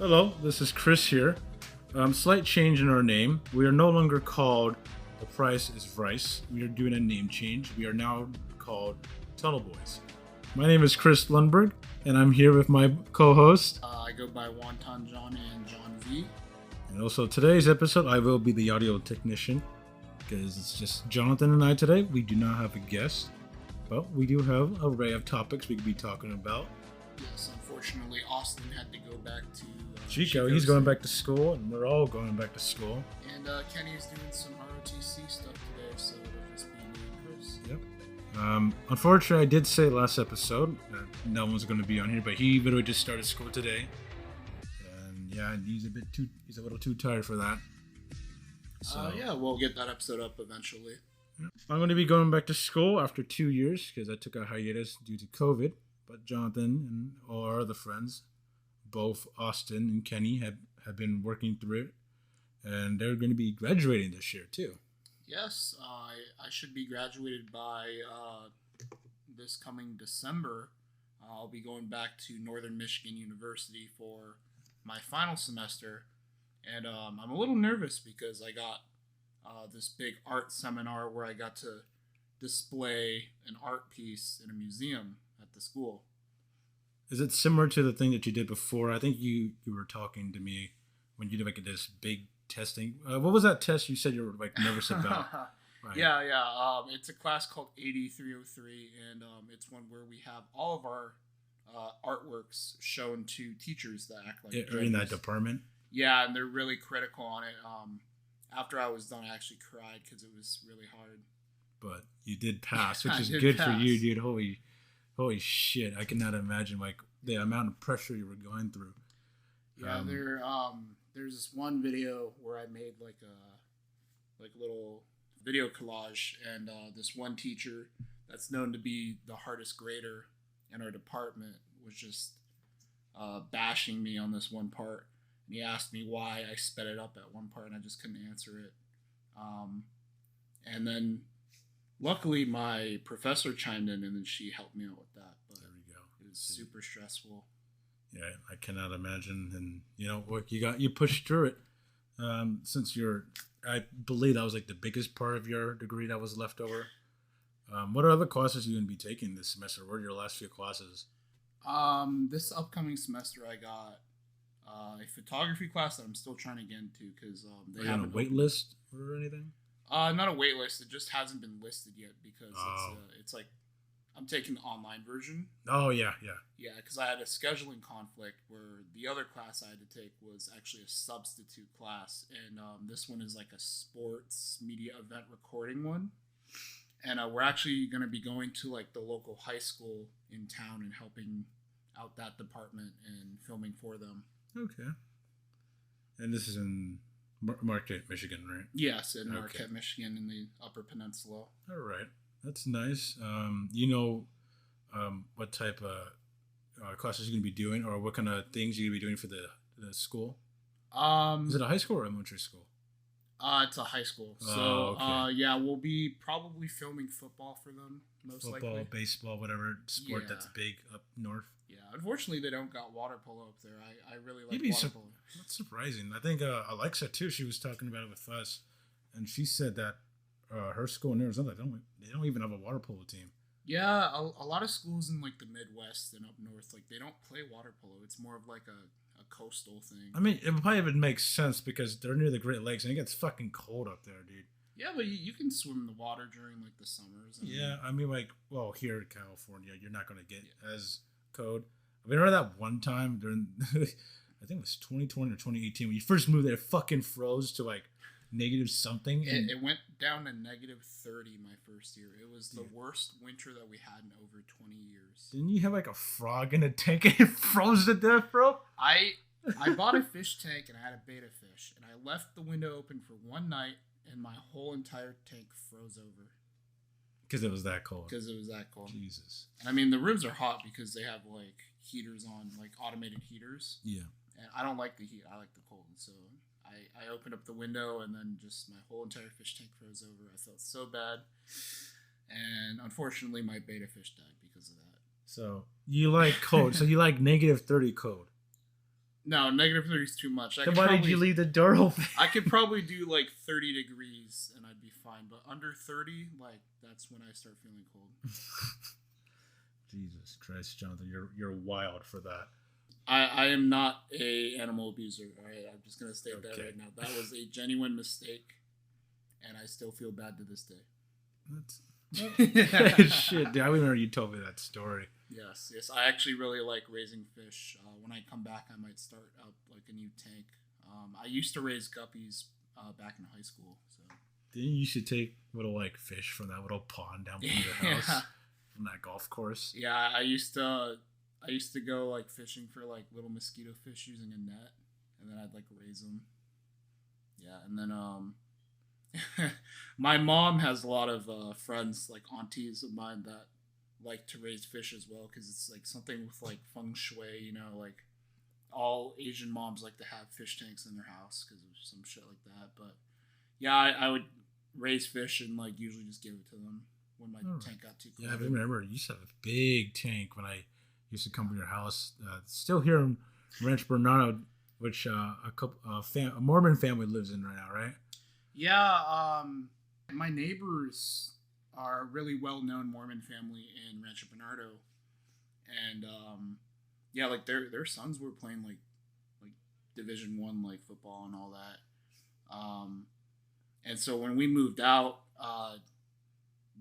Hello, this is Chris here. Slight change in our name. We are no longer called The Price is Rice. We are doing a name change. We are now called Tunnel Boys. My name is Chris Lundberg, and I'm here with my co-host. I go by Wonton John and John V. And also today's episode, I will be the audio technician because it's just Jonathan and I today. We do not have a guest, but we do have an array of topics we could be talking about. Yes, unfortunately, Austin had to go back to Chico, he's going back to school, and we're all going back to school. And Kenny's doing some ROTC stuff today, so it'll just be me and Chris. Yep. Unfortunately, I did say last episode that no one's going to be on here, but he literally just started school today, and yeah, he's a little too tired for that. So yeah, we'll get that episode up eventually. I'm going to be going back to school after 2 years because I took a hiatus due to COVID. But Jonathan and all our other friends, both Austin and Kenny, have been working through it, and they're going to be graduating this year too. Yes, I should be graduated by this coming December. I'll be going back to Northern Michigan University for my final semester, and I'm a little nervous because I got this big art seminar where I got to display an art piece in a museum at the school. Is it similar to the thing that you did before? I think you were talking to me when you did like this big testing. What was that test you said you were like nervous about? Right. Yeah. It's a class called 8303, and it's one where we have all of our artworks shown to teachers that act like judges. In that department. Yeah, and they're really critical on it. After I was done, I actually cried because it was really hard. But you did pass, which is good for you, dude. Holy shit! I cannot imagine like the amount of pressure you were going through. Yeah, there's this one video where I made like a little video collage, and this one teacher that's known to be the hardest grader in our department was just bashing me on this one part, and he asked me why I sped it up at one part, and I just couldn't answer it. And then luckily, my professor chimed in, and then she helped me out with that. But there we go. It was super stressful. Yeah, I cannot imagine. And you pushed through it. I believe that was like the biggest part of your degree that was left over. What are other classes you going to be taking this semester? What are your last few classes? This upcoming semester, I got a photography class that I'm still trying to get into because they have a wait list or anything. Not a wait list. It just hasn't been listed yet because it's like I'm taking the online version. Oh, yeah. Yeah, because I had a scheduling conflict where the other class I had to take was actually a substitute class. And this one is like a sports media event recording one. And we're actually going to be going to like the local high school in town and helping out that department and filming for them. Okay. And this is in Marquette, Michigan, right? Yes, in Marquette, Michigan, in the Upper Peninsula. All right, that's nice. What type of classes you're going to be doing, or what kind of things you're going to be doing for the school? Is it a high school or elementary school? It's a high school. So, okay. Yeah, we'll be probably filming football for them, most likely. Football, baseball, whatever sport that's big up north. Yeah, unfortunately, they don't got water polo up there. I really like water polo. That's surprising. I think Alexa, too, she was talking about it with us, and she said that her school in Arizona, they don't even have a water polo team. Yeah, a lot of schools in like the Midwest and up north, like they don't play water polo. It's more of like a coastal thing. I mean, it probably would make sense because they're near the Great Lakes and it gets fucking cold up there, dude. Yeah, but you can swim in the water during like the summers. Yeah, I mean, here in California, you're not going to get as cold. I mean, I remember that one time during, I think it was 2020 or 2018, when you first moved there, it fucking froze to like negative something. It went down to negative 30 my first year. It was the worst winter that we had in over 20 years. Didn't you have like a frog in a tank and it froze to death, bro? I bought a fish tank and I had a betta fish, and I left the window open for one night and my whole entire tank froze over. Because it was that cold. Jesus. And I mean, the rooms are hot because they have like heaters on, like automated heaters. Yeah. And I don't like the heat. I like the cold. So I opened up the window and then just my whole entire fish tank froze over. I felt so bad. And unfortunately, my betta fish died because of that. So you like cold. So you like negative 30 cold. No, -30 is too much. Then why did you leave the door open? I could probably do like 30 degrees and I'd be fine, but under 30, like that's when I start feeling cold. Jesus Christ, Jonathan, you're wild for that. I am not a animal abuser. All right, I'm just gonna state that right now. That was a genuine mistake, and I still feel bad to this day. That's shit, dude. I remember you told me that story. Yes. I actually really like raising fish. When I come back, I might start up like a new tank. I used to raise guppies back in high school. So didn't you should take little like fish from that little pond down from your house, from that golf course? Yeah, I used to go like fishing for like little mosquito fish using a net, and then I'd like raise them. Yeah, and then my mom has a lot of friends, like aunties of mine, that like to raise fish as well, because it's like something with like feng shui, you know, like all Asian moms like to have fish tanks in their house because of some shit like that. But yeah, I would raise fish and like usually just give it to them when my tank got too cold. Yeah, I remember you used to have a big tank when I used to come to your house. Still here in Rancho Bernardo, which a Mormon family lives in right now, right? Yeah, my neighbors are a really well-known Mormon family in Rancho Bernardo, and yeah, like their sons were playing like Division I like football and all that, and so when we moved out,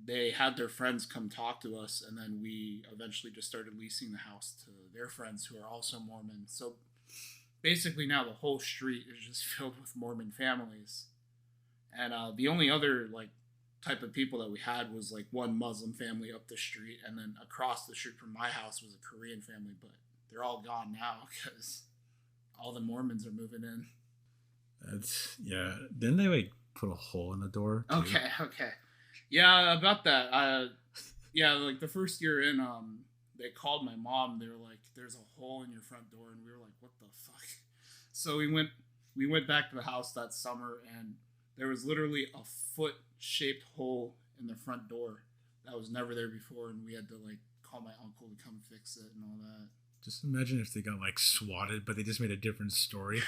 they had their friends come talk to us, and then we eventually just started leasing the house to their friends who are also Mormon. So basically now the whole street is just filled with Mormon families. And the only other like type of people that we had was like one Muslim family up the street, and then across the street from my house was a Korean family, but they're all gone now because all the Mormons are moving in. Yeah. Didn't they like put a hole in the door too? Okay. Yeah, about that. Yeah, like the first year in, they called my mom. They were like, "There's a hole in your front door," and we were like, "What the fuck?" So we went back to the house that summer, and there was literally a foot-shaped hole in the front door that was never there before, and we had to like call my uncle to come fix it and all that. Just imagine if they got like swatted, but they just made a different story.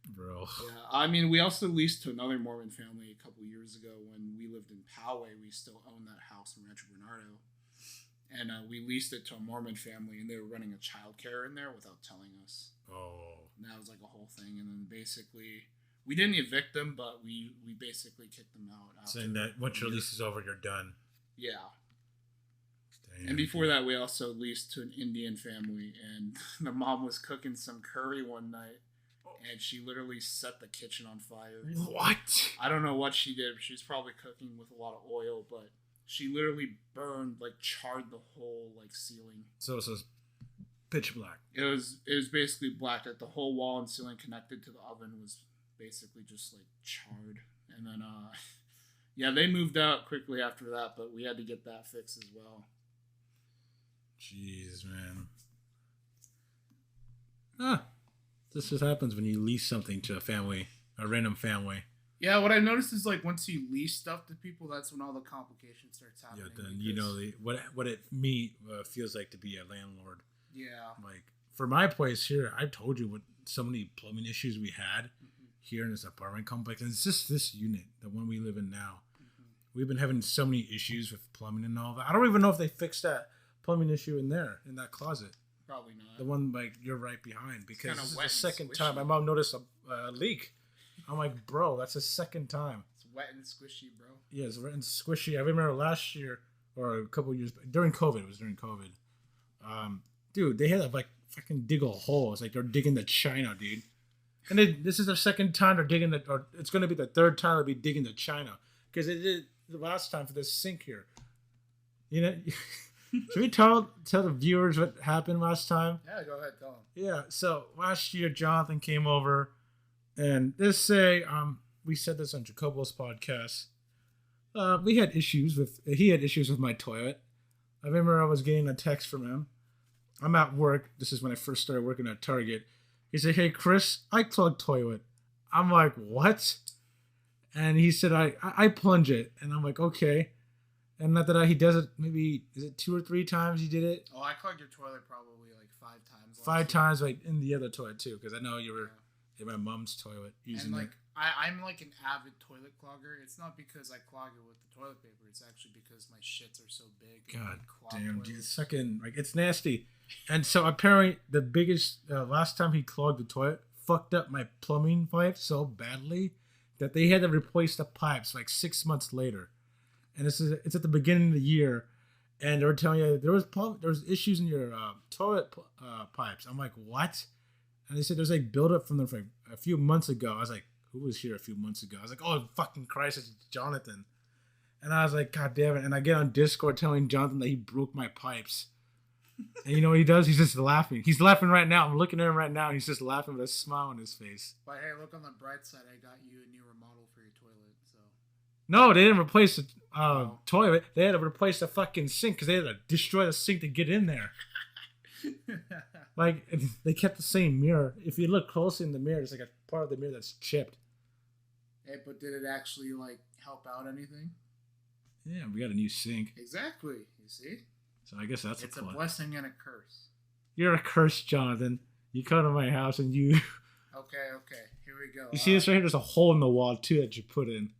Bro. Yeah, I mean, we also leased to another Mormon family a couple years ago when we lived in Poway. We still own that house in Rancho Bernardo, and we leased it to a Mormon family, and they were running a child care in there without telling us. Oh. And that was like a whole thing, and then basically we didn't evict them, but we basically kicked them out. Saying that once your lease is over, you're done. Yeah. Damn. And before that, we also leased to an Indian family, and the mom was cooking some curry one night, and she literally set the kitchen on fire. What? I don't know what she did. She was probably cooking with a lot of oil, but she literally burned, like charred the whole like ceiling. So it was pitch black. It was basically black. Like the whole wall and ceiling connected to the oven was basically just like charred. And then yeah, they moved out quickly after that, but we had to get that fixed as well. Jeez, man. This just happens when you lease something to a random family. Yeah, what I noticed is like once you lease stuff to people, that's when all the complications starts happening. Yeah, then you know what it feels like to be a landlord. Yeah. Like for my place here, I told you what so many plumbing issues we had here in this apartment complex, and it's just this unit, the one we live in now. We've been having so many issues with plumbing and all that. I don't even know if they fixed that plumbing issue in that closet. Probably not. The one like you're right behind, because this is the second squishy. time my mom noticed a leak. I'm like, bro, that's the second time. It's wet and squishy, bro. Yeah, it's wet and squishy. I remember last year or a couple of years during COVID. It was during COVID. Dude, they had to like fucking dig a hole. It's like they're digging the China, dude. And this is the second time they're digging or it's going to be the third time they'll be digging the China, because they did the last time for this sink here. You know. Should we tell the viewers what happened last time? Yeah, go ahead, tell them. Yeah, so last year Jonathan came over, and let's say we said this on Jacobo's podcast. He had issues with my toilet. I remember I was getting a text from him. I'm at work. This is when I first started working at Target. He said, "Hey Chris, I clog toilet." I'm like, "What?" And he said, I plunge it, and I'm like, "Okay." And not that he does it. Maybe is it 2 or 3 times he did it? Oh, I clogged your toilet probably like 5 times. 5 times, like in the other toilet too, because I know you were in my mom's toilet using and like it. I'm like an avid toilet clogger. It's not because I clog it with the toilet paper. It's actually because my shits are so big. God damn, toilets. dude, fucking like it's nasty. And so apparently the biggest last time he clogged the toilet fucked up my plumbing pipe so badly that they had to replace the pipes like 6 months later. And it's at the beginning of the year, and they were telling you there was issues in your toilet pipes. I'm like, what? And they said there's like buildup from them for like a few months ago. I was like, who was here a few months ago? I was like, oh fucking Christ, it's Jonathan. And I was like, God damn it! And I get on Discord telling Jonathan that he broke my pipes. And you know what he does? He's just laughing. He's laughing right now. I'm looking at him right now, and he's just laughing with a smile on his face. But hey, look on the bright side. I got you a new remodel for your toilet. So no, they didn't replace the toilet. They had to replace the fucking sink because they had to destroy the sink to get in there. Like they kept the same mirror. If you look closely in the mirror, there's like a part of the mirror that's chipped. Hey, but did it actually like help out anything? Yeah, we got a new sink. Exactly. You see? So I guess that's it's a blessing and a curse. You're a curse, Jonathan. You come to my house and you. Okay. Here we go. You see this right here? There's a hole in the wall too that you put in.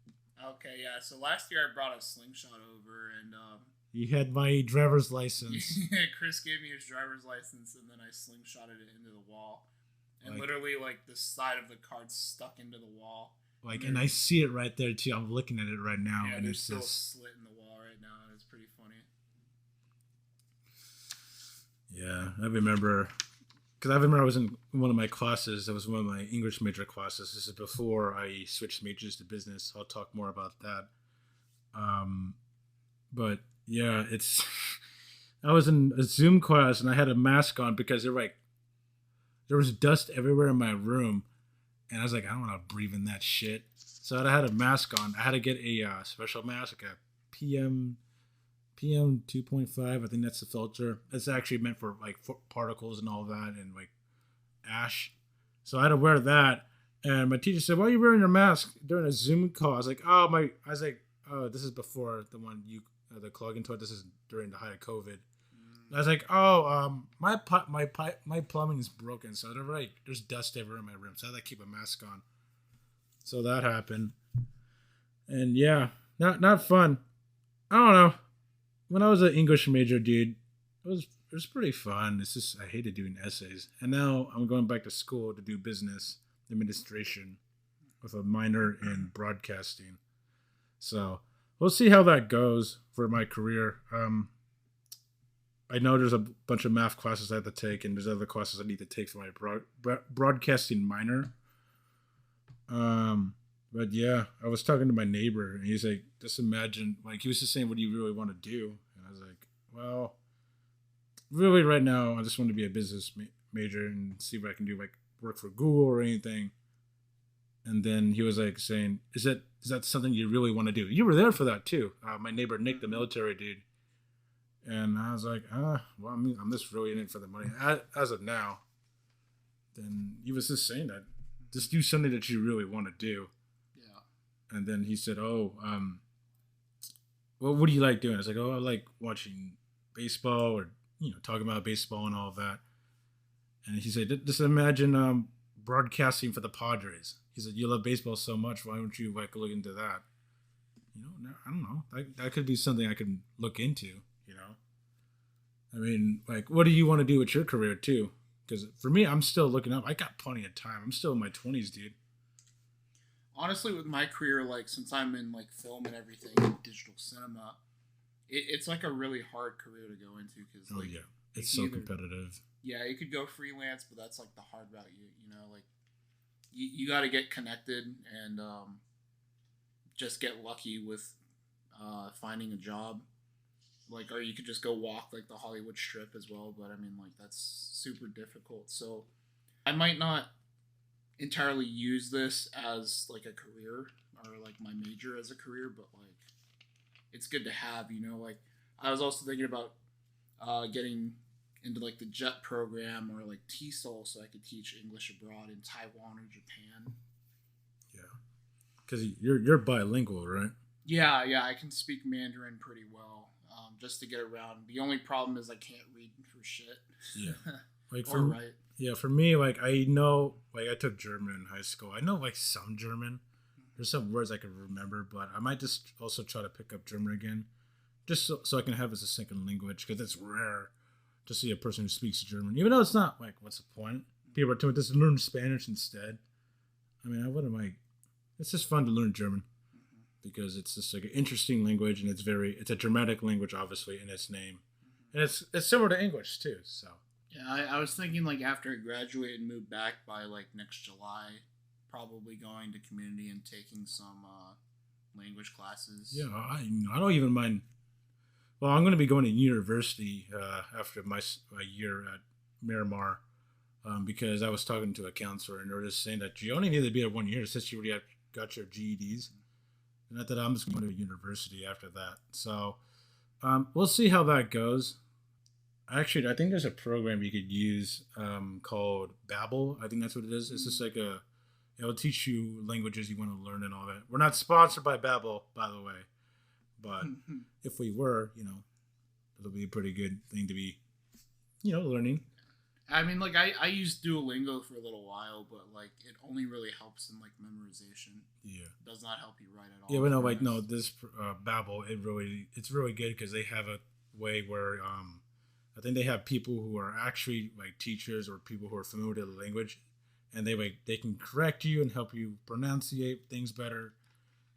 Okay, yeah. So last year I brought a slingshot over, and you had my driver's license. Chris gave me his driver's license, and then I slingshotted it into the wall, and like, literally like the side of the card stuck into the wall. Like, and I see it right there too. I'm looking at it right now, yeah, and there's it's still just a slit in the wall right now, and it's pretty funny. Yeah, I remember. Because I remember I was in one of my classes. That was one of my English major classes. This is before I switched majors to business. I'll talk more about that. But yeah, it's. I was in a Zoom class and I had a mask on because there was dust everywhere in my room, and I was like, I don't want to breathe in that shit. So I had a mask on. I had to get a special mask, like a PM 2.5. I think that's the filter. It's actually meant for like particles and all that, and like ash. So I had to wear that. And my teacher said, "Why are you wearing your mask during a Zoom call?" I was like, "Oh, this is before the one the clogging toilet. This is during the height of COVID." I was like, my plumbing is broken, so there's dust everywhere in my room, so I had to keep a mask on. So that happened, and yeah, not fun. I don't know. When I was an English major, dude, it was pretty fun. It's just I hated doing essays, and now I'm going back to school to do business administration with a minor in broadcasting. So we'll see how that goes for my career. I know there's a bunch of math classes I have to take, and there's other classes I need to take for my broadcasting minor. But yeah, I was talking to my neighbor, and he's like, just imagine, like, he was just saying, what do you really want to do? And I was like, well, really right now, I just want to be a business major and see what I can do, like work for Google or anything. And then he was like saying, is that something you really want to do? You were there for that too. My neighbor, Nick, the military dude. And I was like, well, I mean, I'm just really in it for the money. As of now, then he was just saying that. Just do something that you really want to do. Yeah. And then he said, well, what do you like doing? I was like, I like watching baseball or, talking about baseball and all of that. And he said, just imagine broadcasting for the Padres. He said, you love baseball so much. Why don't you look into that? I don't know. That could be something I could look into. I mean, what do you want to do with your career too? Because for me, I'm still looking up. I got plenty of time. I'm still in my 20s, dude. Honestly, with my career, since I'm in film and everything, digital cinema, it's a really hard career to go into because yeah, it's so competitive. Yeah, you could go freelance, but that's the hard route. You got to get connected and just get lucky with finding a job. Or you could just go walk the Hollywood Strip as well, but I mean that's super difficult. So I might not entirely use this as a career or my major as a career, but it's good to have. I was also thinking about getting into the JET program or TESOL so I could teach English abroad in Taiwan or Japan. Yeah, because you're bilingual, right? Yeah, I can speak Mandarin pretty well, just to get around. The only problem is I can't read for shit. Yeah. Like Or write. for me, like I know, like I took German in high school. I know like some German. There's some words I can remember, but I might just also try to pick up German again, just so I can have it as a second language, because it's rare to see a person who speaks German. Even though it's not like, what's the point? People are telling me just learn Spanish instead. I mean, what am I? It's just fun to learn German because it's just like an interesting language, and it's a dramatic language, obviously, in its name, and it's similar to English too. So Yeah, I was thinking like after I graduate and move back by like next July, probably going to community and taking some language classes. yeah, I don't even mind. Well, I'm going to be going to university after my year at Miramar, because I was talking to a counselor, and they were just saying that you only need to be at 1 year since you already got your GEDs. Not that I'm just going to university after that. So we'll see how that goes. Actually, I think there's a program you could use called Babbel. I think that's what it is. It's just like it'll teach you languages you want to learn and all that. We're not sponsored by Babbel, by the way, but if we were, it'll be a pretty good thing to be, learning. I mean, like I used Duolingo for a little while, but like it only really helps in like memorization. Yeah, it does not help you write at all. yeah, but no, like no, this Babbel, it's really good because they have a way where I think they have people who are actually like teachers or people who are familiar with the language, and they can correct you and help you pronunciate things better.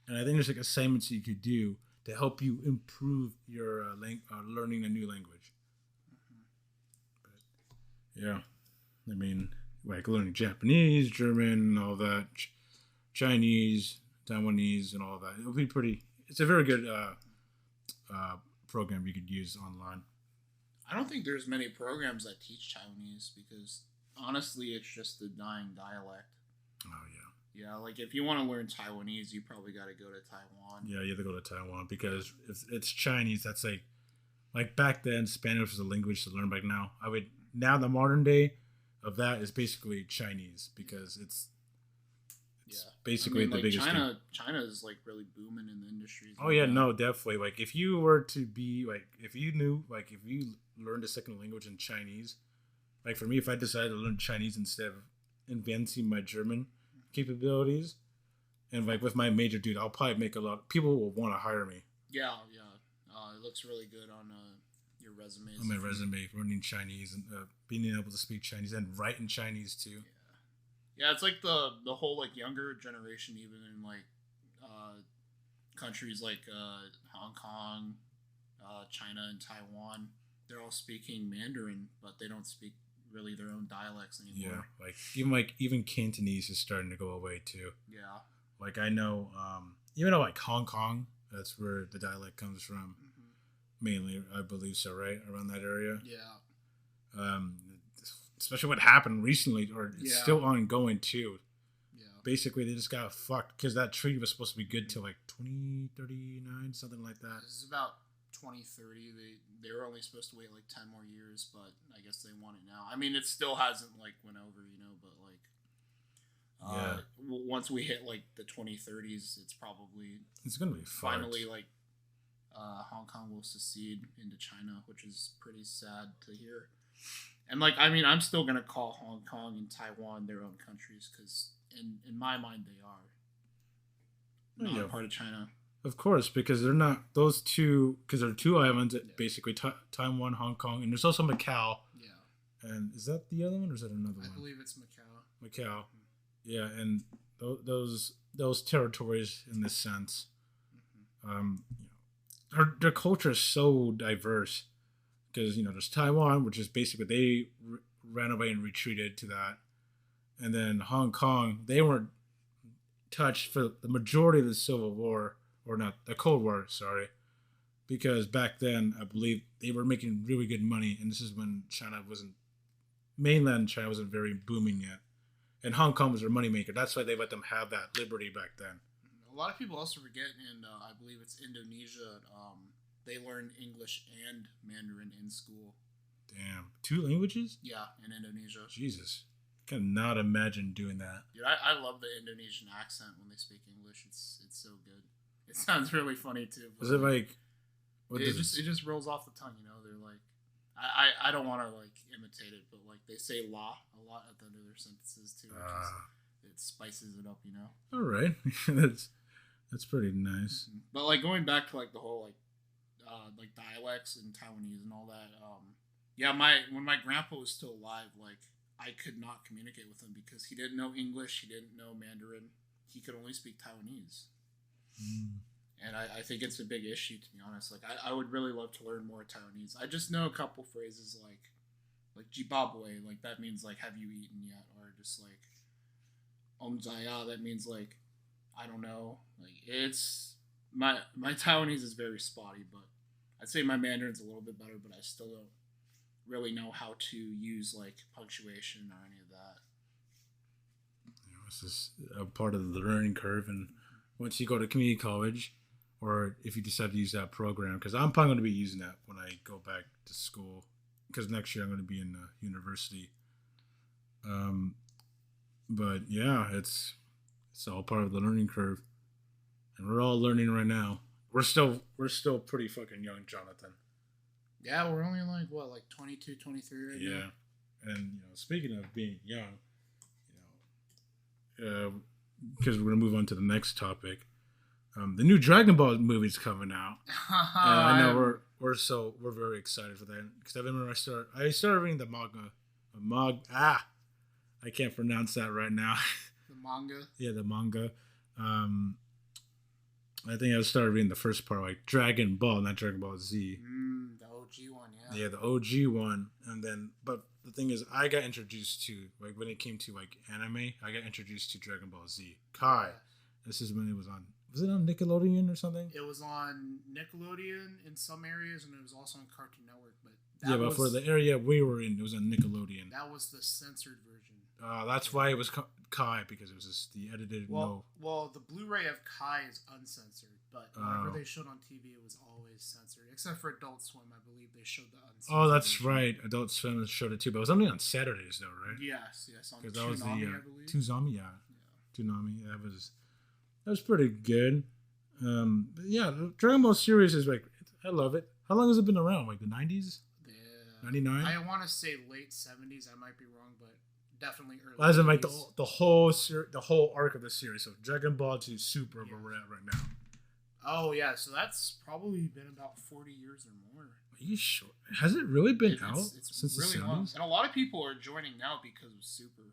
And I think there's like assignments you could do to help you improve your learning a new language. But, yeah, I mean, like learning Japanese, German, all that, Chinese, Taiwanese, and all that. It'll be pretty. It's a very good program you could use online. I don't think there's many programs that teach Taiwanese because honestly, it's just a dying dialect. Oh yeah. Yeah, like if you want to learn Taiwanese, you probably got to go to Taiwan. Yeah, you have to go to Taiwan because if it's Chinese, that's like back then Spanish was a language to learn. But now the modern day of that is basically Chinese because it's basically the biggest thing. China is like really booming in the industry. Oh yeah, no, definitely. Like if you were to be if you learned a second language in Chinese, like for me, if I decided to learn Chinese instead of advancing my German capabilities, and like with my major, dude, I'll probably make a lot. People will want to hire me. Yeah. It looks really good on your resume. On my resume, learning Chinese and being able to speak Chinese and write in Chinese too. Yeah, it's like the whole like younger generation, even in like countries like Hong Kong, China, and Taiwan. They're all speaking Mandarin, but they don't speak really their own dialects anymore. Yeah, even Cantonese is starting to go away too. Yeah, like I know, even though like Hong Kong, that's where the dialect comes from, mainly, I believe so, right around that area. Yeah. Especially what happened recently, or it's still ongoing too. Yeah. Basically, they just got fucked because that treaty was supposed to be good till like 2039, something like that. This is about 2030. They were only supposed to wait like 10 more years, but I guess they want it now. I mean, it still hasn't like went over, but like once we hit like the 2030s, it's gonna be finally like Hong Kong will secede into China, which is pretty sad to hear. And like, I mean, I'm still gonna call Hong Kong and Taiwan their own countries because in my mind they are not a part of China. Of course, because they're not those two. Because there are two islands, basically Taiwan, Hong Kong, and there's also Macau. Yeah. And is that the other one, or is that another one? I believe it's Macau. Macau. Yeah, and those territories, in this sense, their culture is so diverse. Because there's Taiwan, which is basically they ran away and retreated to that, and then Hong Kong, they weren't touched for the majority of the Civil War, or not the Cold War, sorry, because back then I believe they were making really good money, and this is when mainland China wasn't very booming yet, and Hong Kong was their moneymaker. That's why they let them have that liberty back then. A lot of people also forget, and I believe it's Indonesia. They learn English and Mandarin in school. Damn. 2 languages? Yeah, in Indonesia. Jesus. Cannot imagine doing that. Dude, I love the Indonesian accent when they speak English. It's so good. It sounds really funny too. Is it like? It just rolls off the tongue, you know. They're like, I don't want to like imitate it, but like they say "la" a lot at the end of their sentences too. It spices it up, you know. All right, that's pretty nice. But like going back to like the whole like dialects and Taiwanese and all that. Yeah, when my grandpa was still alive, like I could not communicate with him because he didn't know English, he didn't know Mandarin, he could only speak Taiwanese. And I think it's a big issue, to be honest. Like I would really love to learn more Taiwanese. I just know a couple phrases like Jibabwe, like that means like have you eaten yet, or just like Zaya, that means like I don't know. Like it's my Taiwanese is very spotty, but I'd say my Mandarin's a little bit better, but I still don't really know how to use like punctuation or any of that. This is a part of the learning curve, and once you go to community college, or if you decide to use that program, because I'm probably going to be using that when I go back to school, because next year I'm going to be in university. But yeah, it's all part of the learning curve, and we're all learning right now. We're still pretty fucking young, Jonathan. Yeah, we're only like 22, 23 right now. Yeah, and speaking of being young, because we're gonna move on to the next topic. The new Dragon Ball movie is coming out. And I know we're very excited for that, because I remember I started reading the manga. I can't pronounce that right now. The manga. Yeah, the manga. I think I started reading the first part, like Dragon Ball, not Dragon Ball Z. The OG one, yeah. Yeah, the OG one, and then but the thing is, I got introduced to when it came to anime. I got introduced to Dragon Ball Z. Kai. Yeah. This is when it was on. Was it on Nickelodeon or something? It was on Nickelodeon in some areas, and it was also on Cartoon Network. But for the area we were in, it was on Nickelodeon. That was the censored version. That's why it was Kai, because it was just the edited. Well, the Blu-ray of Kai is uncensored, but whenever they showed on TV, it was always censored, except for Adult Swim. I believe they showed the uncensored. Oh, that's version. Right. Adult Swim showed it too, but it was only on Saturdays, though, right? Yes. On because that was the I believe. Toonami, yeah. Toonami. That was pretty good. But yeah, the Dragon Ball series is I love it. How long has it been around? Like the 90s? Yeah. 99? I want to say late 70s. I might be wrong, but definitely early. As in the whole arc of the series. So Dragon Ball to Super, where we're at right now. Oh yeah, so that's probably been about 40 years or more. Are you sure? Has it really been out since really the 70s? Long. And a lot of people are joining now because of Super.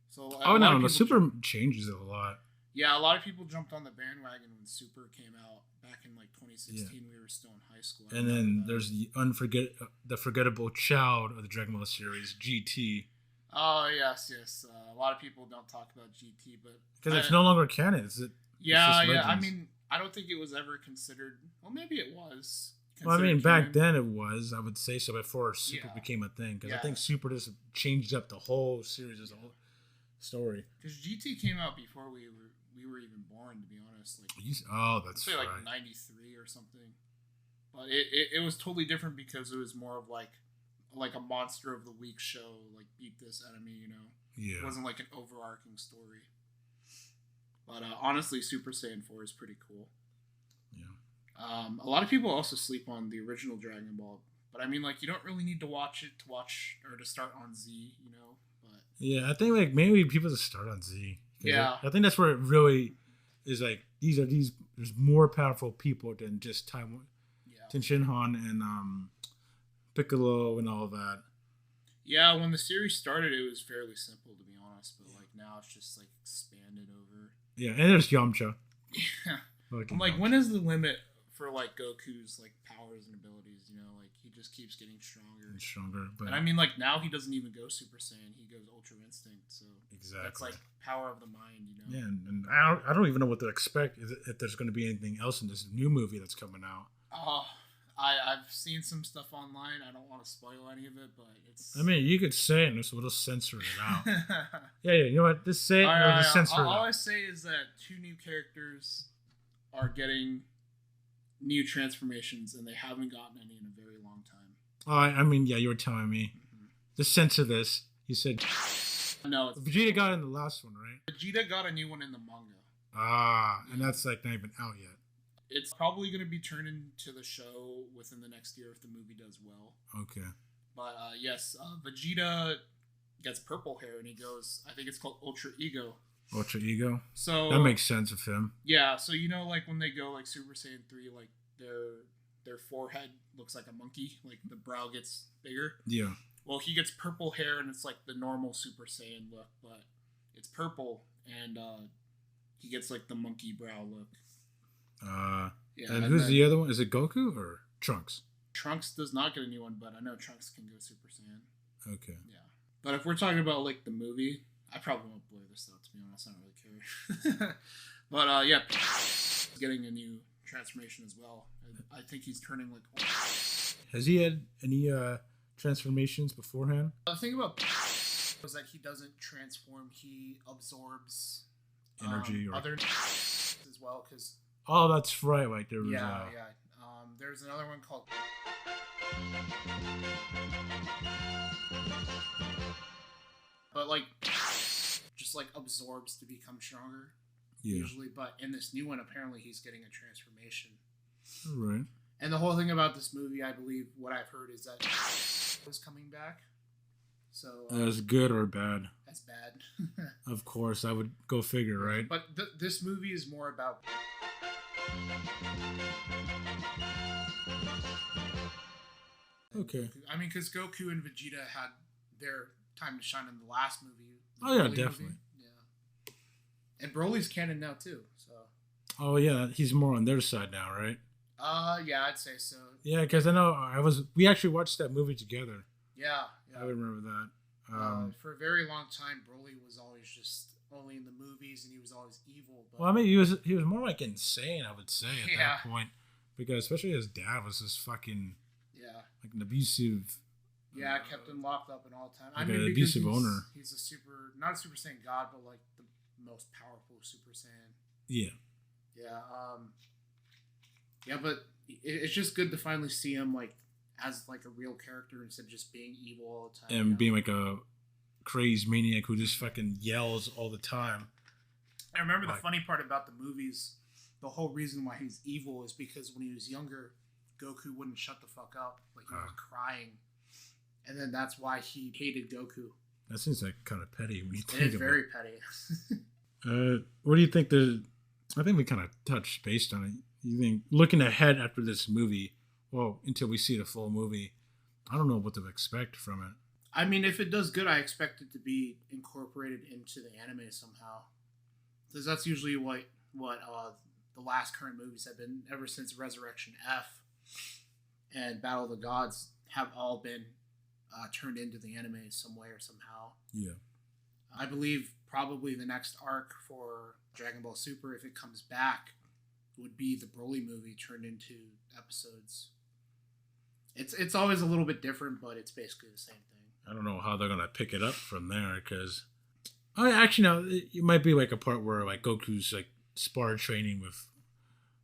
So the Super changes it a lot. Yeah, a lot of people jumped on the bandwagon when Super came out back in 2016. Yeah. We were still in high school. And then there's the forgettable child of the Dragon Ball series, GT. Oh yes. A lot of people don't talk about GT, but because it's no longer canon. Yeah. I mean, I don't think it was ever considered. Well, maybe it was. Well, I mean, back then it was. I would say so before Super became a thing, because I think Super just changed up the whole series, the whole story. Because GT came out before we were even born, to be honest. That's right. 93 or something. But it was totally different because it was more of like a monster of the week show, like beat this enemy, Yeah. It wasn't like an overarching story. But honestly, Super Saiyan 4 is pretty cool. Yeah. A lot of people also sleep on the original Dragon Ball, but I mean, you don't really need to watch it or to start on Z, But yeah, I think maybe people just start on Z. Yeah, I think that's where it really is. There's more powerful people than just Taiwan, Shinhan and Piccolo and all that. Yeah, when the series started, it was fairly simple, to be honest. But now it's just expanded over. Yeah, and there's Yamcha. Yeah, I'm when is the limit for Goku's powers and abilities? He just keeps getting stronger and stronger. But and I mean, now he doesn't even go Super Saiyan; he goes Ultra Instinct. So exactly, that's power of the mind, Yeah, and I don't even know what to expect if there's going to be anything else in this new movie that's coming out. Oh. I've seen some stuff online. I don't want to spoil any of it, but it's... I mean, you could say it, and we'll censor it out. Yeah, you know what? Just say it, or just censor it out. All I say is that 2 new characters are getting new transformations, and they haven't gotten any in a very long time. Oh, I mean, yeah, you were telling me. Mm-hmm. Just censor this. You said... No. Vegeta got in the last one, right? Vegeta got a new one in the manga. And that's not even out yet. It's probably going to be turned into the show within the next year if the movie does well. Okay. But yes, Vegeta gets purple hair and he goes, I think it's called Ultra Ego. Ultra Ego? So that makes sense of him. Yeah, so you know, like when they go like Super Saiyan 3, like their forehead looks like a monkey, like the brow gets bigger. Yeah. Well, he gets purple hair and it's like the normal Super Saiyan look, but it's purple and he gets like the monkey brow look. Yeah, and who's the other one? Is it Goku or Trunks? Trunks does not get a new one, but I know Trunks can go Super Saiyan. Okay. Yeah. But if we're talking about like the movie, I probably won't blur this out, to be honest. I don't really care. But yeah, getting a new transformation as well. I think he's turning like. Has he had any transformations beforehand? The thing about was that he doesn't transform; he absorbs energy or other as well. Because oh, that's right. Like there was there's another one called. But like, just like absorbs to become stronger. Yeah. Usually, but in this new one, apparently he's getting a transformation. Right. And the whole thing about this movie, I believe, what I've heard is that is coming back. So as good or bad? As bad. Of course, I would go figure, right? But this movie is more about. Okay. I mean, because Goku and Vegeta had their time to shine in the last movie. Oh yeah, definitely. Movie. Yeah. And Broly's canon now too. So. Oh yeah, he's more on their side now, right? Yeah, I'd say so. Yeah, because I know we actually watched that movie together. Yeah. I remember that. For a very long time, Broly was always just only in the movies, and he was always evil. But... Well, I mean, he was more like insane, I would say, at that point, because especially his dad was just fucking like an abusive. Yeah, kept him locked up and all the time. Like an abusive owner. He's not a Super Saiyan God, but like the most powerful Super Saiyan. Yeah. Yeah. Yeah, but it's just good to finally see him like as like a real character instead of just being evil all the time. And being like a crazed maniac who just fucking yells all the time. I remember the funny part about the movies, the whole reason why he's evil is because when he was younger, Goku wouldn't shut the fuck up. Like he was crying. And then that's why he hated Goku. That seems like kind of petty when you think of it. It's very petty. What do you think I think we kind of touched based on it. You think, looking ahead after this movie, well, until we see the full movie, I don't know what to expect from it. I mean, if it does good, I expect it to be incorporated into the anime somehow. Because that's usually what the last current movies have been ever since Resurrection F and Battle of the Gods have all been turned into the anime some way or somehow. Yeah. I believe probably the next arc for Dragon Ball Super, if it comes back, would be the Broly movie turned into episodes. It's always a little bit different, but it's basically the same thing. I don't know how they're gonna pick it up from there, because actually no, it might be like a part where like Goku's like spar training with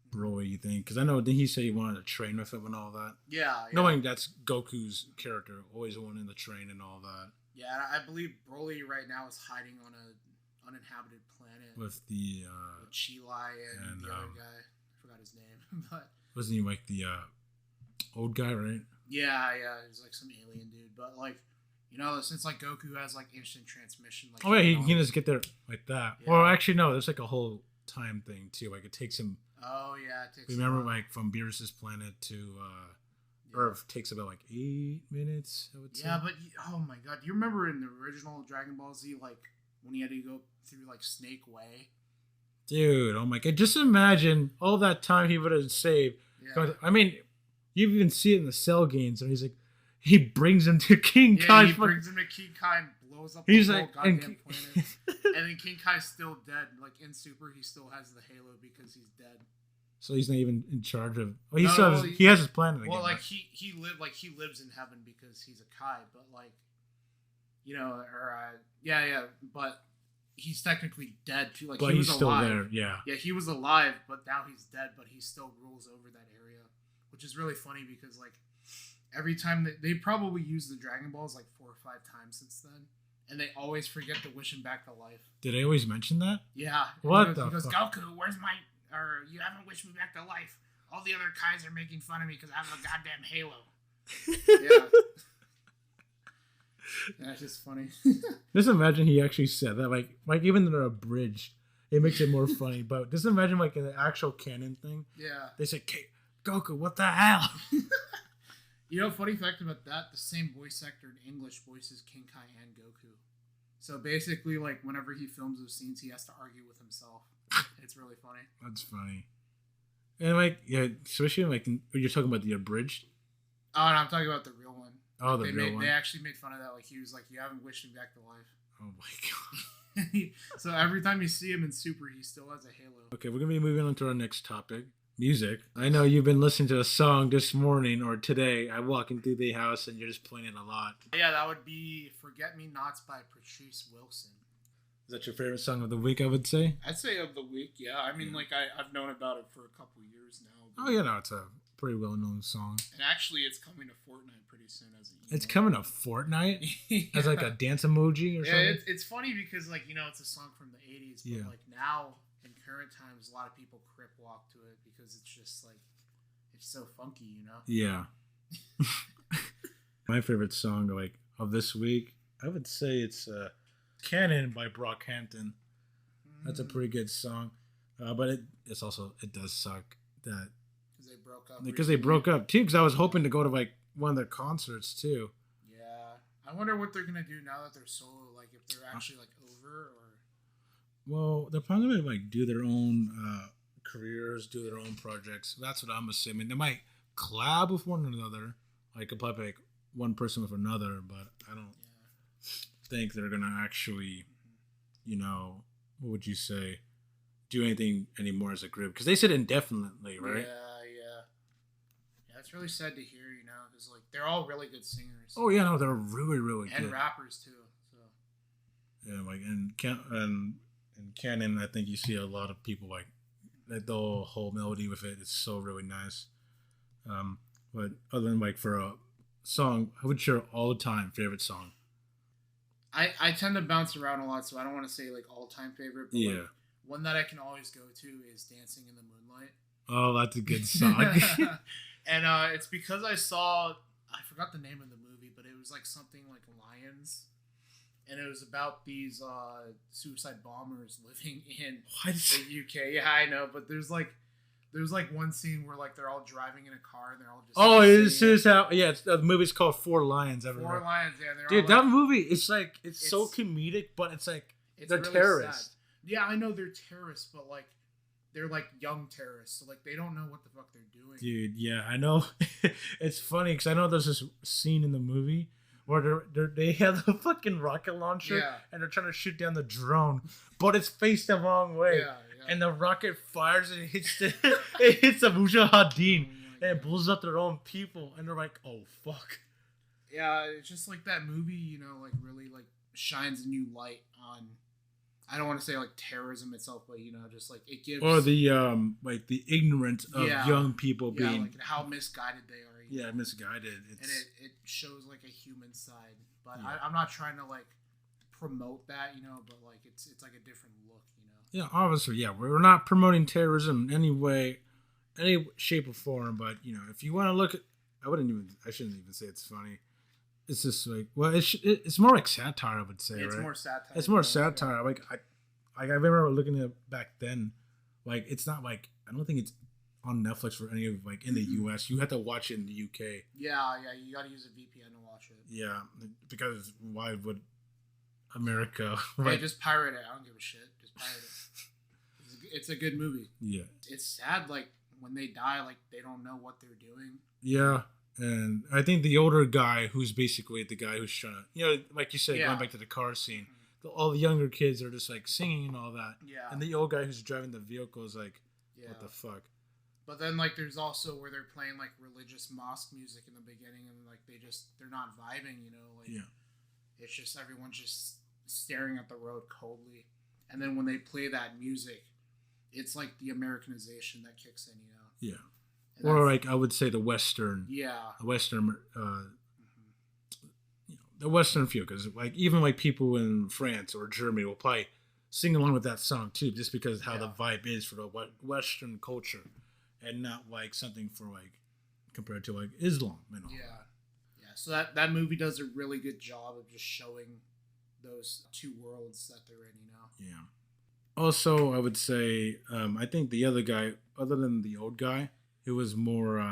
Broly. You think? Because I know didn't he say he wanted to train with him and all that? Yeah. Knowing that's Goku's character, always wanting to train and all that. Yeah, I believe Broly right now is hiding on a uninhabited planet with the with Chi-Lai and the other guy. I forgot his name, but wasn't he like the old guy, right? Yeah, he's like some alien dude. But like, you know, since like Goku has like instant transmission, like he can just get there like that. Yeah. Well, actually, no, there's like a whole time thing too. Like it takes him. Oh yeah, it takes. Remember, like from Beerus's planet to Earth takes about like 8 minutes. I would say. Yeah, but oh my god, do you remember in the original Dragon Ball Z, like when he had to go through like Snake Way? Dude, oh my god! Just imagine all that time he would have saved. Yeah. I mean, you even see it in the Cell games, and he's like, he brings him to King Kai. He brings him to King Kai and blows up the whole goddamn planet. And then King Kai's still dead. Like in Super, he still has the halo because he's dead. So he's not even in charge of. Well, he has his planet. Well, again, like he lives in heaven because he's a Kai, but like, you know, or but he's technically dead too. Like, but he was he's still alive. there. Yeah. Yeah, he was alive, but now he's dead. But he still rules over that area, which is really funny because like every time they probably use the Dragon Balls like 4 or 5 times since then, and they always forget to wish him back to life. Did they always mention that? Yeah. What he goes, Goku, where's my or you haven't wished me back to life. All the other Kais are making fun of me because I have a goddamn halo. Yeah. That's just funny. Just imagine he actually said that. Like even in a bridge, it makes it more funny. But just imagine like in the actual canon thing. Yeah. They say, Goku, what the hell? You know, funny fact about that, the same voice actor in English voices King Kai and Goku. So basically, like, whenever he films those scenes, he has to argue with himself. It's really funny. That's funny. And, like, yeah, especially, like, you're talking about the abridged? Oh, no, I'm talking about the real one. Oh, the real one? They actually made fun of that. Like, he was like, you haven't wished him back to life. Oh, my God. So every time you see him in Super, he still has a halo. Okay, we're going to be moving on to our next topic. Music. I know you've been listening to a song this morning or today. I'm walking through the house and you're just playing it a lot. Yeah, that would be Forget Me Nots by Patrice Wilson. Is that your favorite song of the week, I would say? I'd say of the week, yeah. I mean, like, I've known about it for a couple years now. Oh, yeah, no, it's a pretty well-known song. And actually, it's coming to Fortnite pretty soon as an email. It's coming to Fortnite? Yeah. As like a dance emoji or something? Yeah, it's funny because, like, you know, it's a song from the 80s, but, like, now, in current times, a lot of people crip walk to it because it's just, like, it's so funky, you know? Yeah. My favorite song, like, of this week, I would say it's Cannon by Brockhampton. That's a pretty good song. But it does suck that... Because they broke up. Because they broke up, too, because I was hoping to go to, like, one of their concerts, too. Yeah. I wonder what they're going to do now that they're solo, like, if they're actually, like, over, or... Well, they're probably going to, like, do their own careers, do their own projects. That's what I'm assuming. They might collab with one another, like, probably, like, one person with another, but I don't think they're going to actually, you know, what would you say, do anything anymore as a group. Because they said indefinitely, right? Yeah, it's really sad to hear, you know, because, like, they're all really good singers. Oh, yeah, no, they're really, really good. And rappers, too. So. Yeah, like, and Canon, I think you see a lot of people, like the whole melody with it. It's so really nice. But other than, like, for a song, what's your all-time favorite song? I tend to bounce around a lot, so I don't want to say, like, all-time favorite. But, like, one that I can always go to is Dancing in the Moonlight. Oh, that's a good song. And it's because I forgot the name of the movie, but it was, like, something like Lions. And it was about these suicide bombers living in the UK. Yeah, I know, but there's like one scene where, like, they're all driving in a car and they're all just... Oh, this is how... Yeah, the movie's called Four Lions. Four Lions, yeah. Dude, that movie, it's like... It's so comedic, but it's like... They're really terrorists. Sad. Yeah, I know they're terrorists, but, like, they're, like, young terrorists. So, like, they don't know what the fuck they're doing. Dude, yeah, I know. It's funny, because I know there's this scene in the movie where they have the fucking rocket launcher and they're trying to shoot down the drone, but it's faced the wrong way. Yeah. And the rocket fires and it hits the Mujahideen and it blows up their own people. And they're like, oh, fuck. Yeah, it's just like that movie, you know, like, really, like, shines a new light on, I don't want to say, like, terrorism itself, but, you know, just, like, it gives... Or the, like, the ignorance of young people being... like, how misguided they are. Yeah, misguided. And it shows, like, a human side. But I'm not trying to, like, promote that, you know, but, like, it's like a different look, you know. Yeah, obviously, yeah. We're not promoting terrorism in any way, any shape or form, but, you know, if you want to look at... I shouldn't even say it's funny. It's just like... Well, it's more like satire, I would say, it's right? More satire. It's more satire. Yeah. Like, I remember looking at it back then. Like, it's not like... I don't think it's on Netflix for any of, like, in the U.S. You have to watch it in the UK. Yeah, you got to use a VPN to watch it. Yeah, because why would America... Hey, just pirate it. I don't give a shit. Just pirate it. It's a good movie. Yeah. It's sad, like, when they die, like, they don't know what they're doing. Yeah, and I think the older guy, who's basically the guy who's trying to... You know, like you said, going back to the car scene, all the younger kids are just, like, singing and all that. Yeah. And the old guy who's driving the vehicle is like, what the fuck? But then, like, there's also where they're playing, like, religious mosque music in the beginning, and, like, they're not vibing, you know, like, it's just everyone's just staring at the road coldly. And then when they play that music, it's like the Americanization that kicks in, you know. Yeah. Or, like, I would say the Western. Yeah. The Western, you know, the Western feel, because, like, even, like, people in France or Germany will probably sing along with that song too, just because of how the vibe is for the Western culture, and not like something for like compared to like Islam and all. Yeah. So that movie does a really good job of just showing those two worlds that they're in. Yeah. Also, I would say I think the other guy, other than the old guy, who was more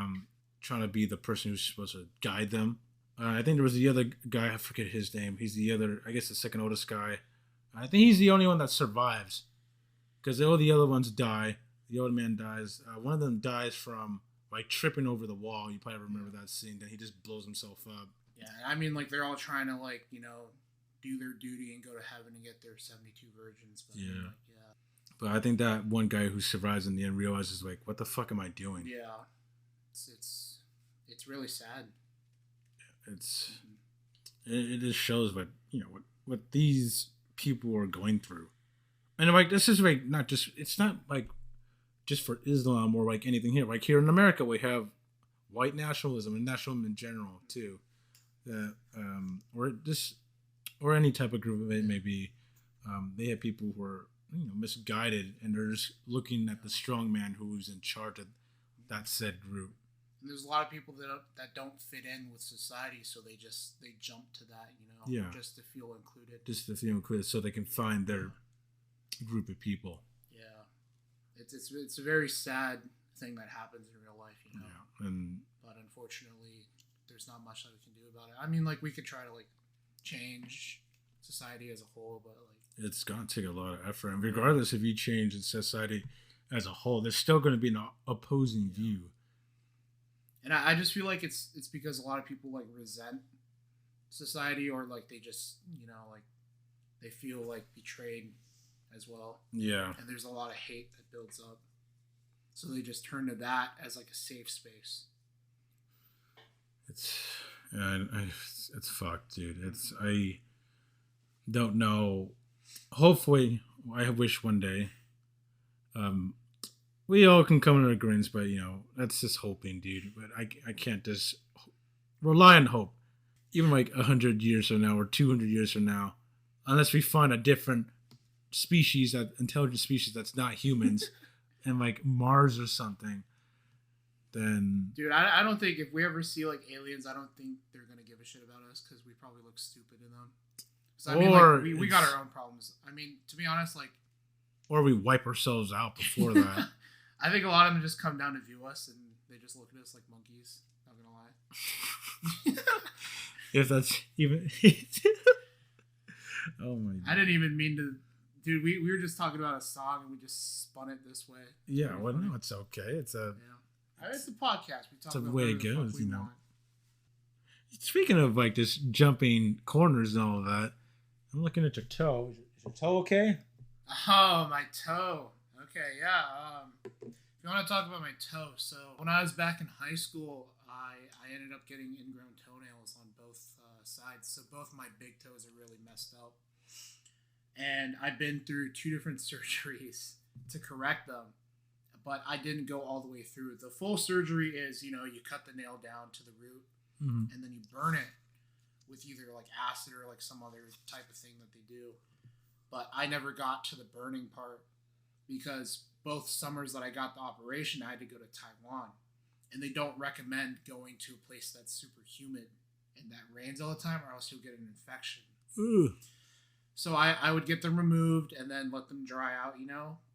trying to be the person who's supposed to guide them. I think there was the other guy. I forget his name. He's the other, I guess, the second oldest guy. I think he's the only one that survives because all the other ones die. The old man dies. One of them dies from like tripping over the wall. You probably remember that scene. Then he just blows himself up. Yeah, I mean, like they're all trying to like do their duty and go to heaven and get their 72 virgins. But yeah. But I think that one guy who survives in the end realizes like, what the fuck am I doing? Yeah, it's really sad. It just shows what what these people are going through, and like this is like it's not like just for Islam or like anything here. Like here in America, we have white nationalism and nationalism in general too, that or any type of group it may be. They have people who are misguided, and they're just looking at the strong man who's in charge of that said group. And there's a lot of people that don't fit in with society, so they jump to that, just to feel included. Just to feel included, so they can find their group of people. Yeah, it's a very sad thing that happens in real life, Yeah, but unfortunately, there's not much that we can do about it. I mean, like we could try to like change society as a whole, but like it's gonna take a lot of effort, and regardless if you change in society as a whole, there's still going to be an opposing view. And I just feel like it's because a lot of people like resent society, or like they just like they feel like betrayed as well. Yeah. And there's a lot of hate that builds up, so they just turn to that as like a safe space. It's fucked, dude. I don't know. Hopefully, I wish one day we all can come to agreements, but that's just hoping, dude. But I can't just rely on hope, even like 100 years from now or 200 years from now, unless we find a different species, that intelligent species that's not humans, and like Mars or something. Then, dude, I don't think if we ever see like aliens, I don't think they're gonna give a shit about us because we probably look stupid in them. I mean, like, we got our own problems. I mean, to be honest, like, or we wipe ourselves out before that. I think a lot of them just come down to view us and they just look at us like monkeys. Not gonna lie. If that's even. Oh my God. I didn't even mean to. Dude, we were just talking about a song and we just spun it this way. Yeah, well, no, it's okay. It's a podcast. We talk it's a about way it goes, want. Speaking of like just jumping corners and all of that, I'm looking at your toe. Is your toe okay? Oh, my toe. Okay, yeah. If you want to talk about my toe, so when I was back in high school, I ended up getting ingrown toenails on both sides, so both my big toes are really messed up. And I've been through 2 different surgeries to correct them, but I didn't go all the way through. The full surgery is, you cut the nail down to the root, and then you burn it with either like acid or like some other type of thing that they do. But I never got to the burning part because both summers that I got the operation, I had to go to Taiwan, and they don't recommend going to a place that's super humid and that rains all the time, or else you'll get an infection. Ooh. So I would get them removed and then let them dry out,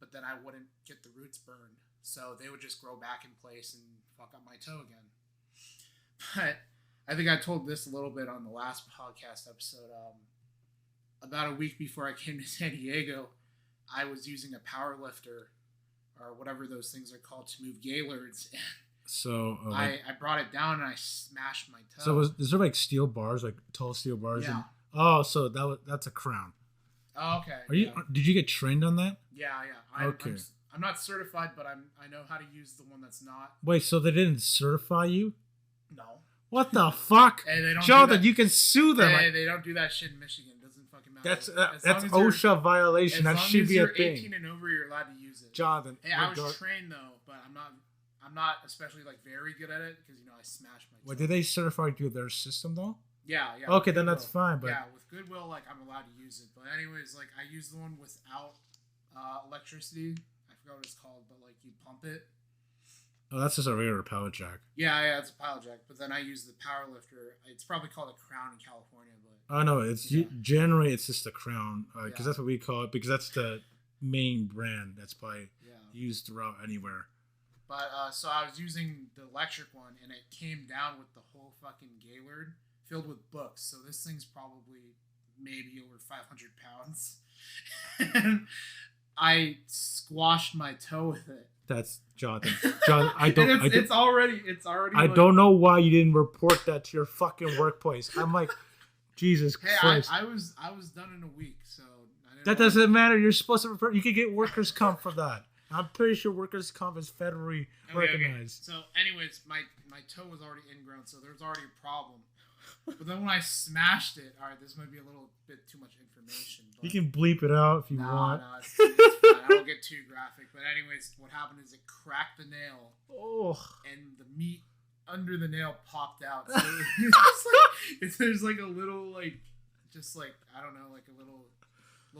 but then I wouldn't get the roots burned. So they would just grow back in place and fuck up my toe again. But I think I told this a little bit on the last podcast episode. About a week before I came to San Diego, I was using a power lifter or whatever those things are called to move gaylords. So I brought it down and I smashed my toe. So is there like steel bars, like tall steel bars? Yeah. So that's a crown. Oh, okay. Did you get trained on that? Yeah. I'm not certified, but I know how to use the one that's not. Wait, so they didn't certify you? No. What the fuck? Hey, they don't Jonathan, you can sue them. Hey, they don't do that shit in Michigan. It doesn't fucking matter. That's OSHA violation. That should be a thing. As long as you're 18 and over, you're allowed to use it. Jonathan. Hey, I was trained though, but I'm not especially like very good at it because I smashed my toe. Well, did they certify you their system though? Yeah, yeah. Okay, then that's fine. But yeah, with Goodwill, like I'm allowed to use it. But anyways, like I use the one without electricity. I forgot what it's called, but like you pump it. oh, that's just a regular pallet jack. Yeah, it's a pallet jack. But then I use the power lifter. It's probably called a Crown in California, but Oh no, it's generally it's just a Crown because that's what we call it because that's the main brand that's probably used throughout anywhere. But so I was using the electric one, and it came down with the whole fucking Gaylord filled with books. So this thing's probably maybe over 500 pounds, and I squashed my toe with it. That's Jonathan. John, It's already. I don't know why you didn't report that to your fucking workplace. I'm like, Jesus Christ. I was done in a week, so that doesn't matter. You're supposed to report. You could get workers' comp for that. I'm pretty sure workers' comp is federally recognized. Okay. So, anyways, my toe was already ingrown, so there was already a problem. But then when I smashed it, all right, this might be a little bit too much information. But you can bleep it out if you want. No, it's fine. I won't get too graphic. But anyways, what happened is it cracked the nail. Oh. And the meat under the nail popped out. So there's like a little, like, just like, I don't know, like a little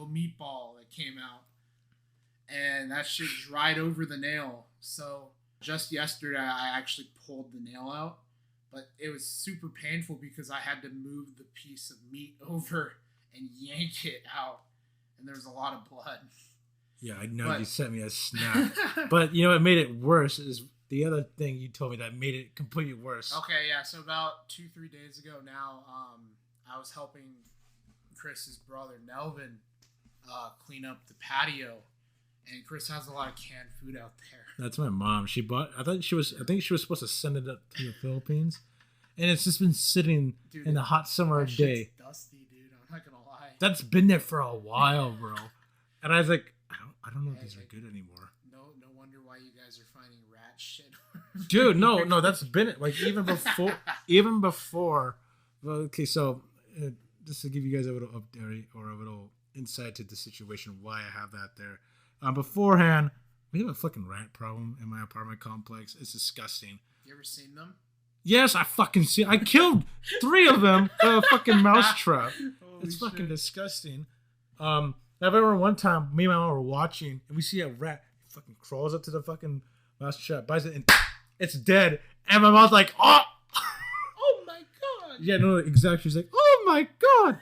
meatball that came out. And that shit dried over the nail. So just yesterday, I actually pulled the nail out. But it was super painful because I had to move the piece of meat over and yank it out. And there was a lot of blood. Yeah, I know you sent me a snap. But, you know, what made it worse is the other thing you told me that made it completely worse. Okay, yeah. So about 2-3 days ago now, I was helping Chris's brother, Nelvin, clean up the patio. And Chris has a lot of canned food out there. That's my mom. She bought. I think she was supposed to send it up to the Philippines, and it's just been sitting in the hot summer day. It's dusty, dude. I'm not gonna lie. That's been there for a while, bro. And I was like, I don't know if these are good anymore. No wonder why you guys are finding rat shit. Dude, no, that's been like even before. Well, okay, so just to give you guys a little update or a little insight to the situation, why I have that there. Beforehand, we have a fucking rat problem in my apartment complex. It's disgusting. You ever seen them? Yes, I fucking see. I killed 3 of them with a fucking mousetrap. It's fucking disgusting. I remember one time, me and my mom were watching, and we see a rat fucking crawls up to the fucking mousetrap, bites it, and it's dead. And my mom's like, oh! Oh my god! Yeah, no, exactly. She's like, oh my god!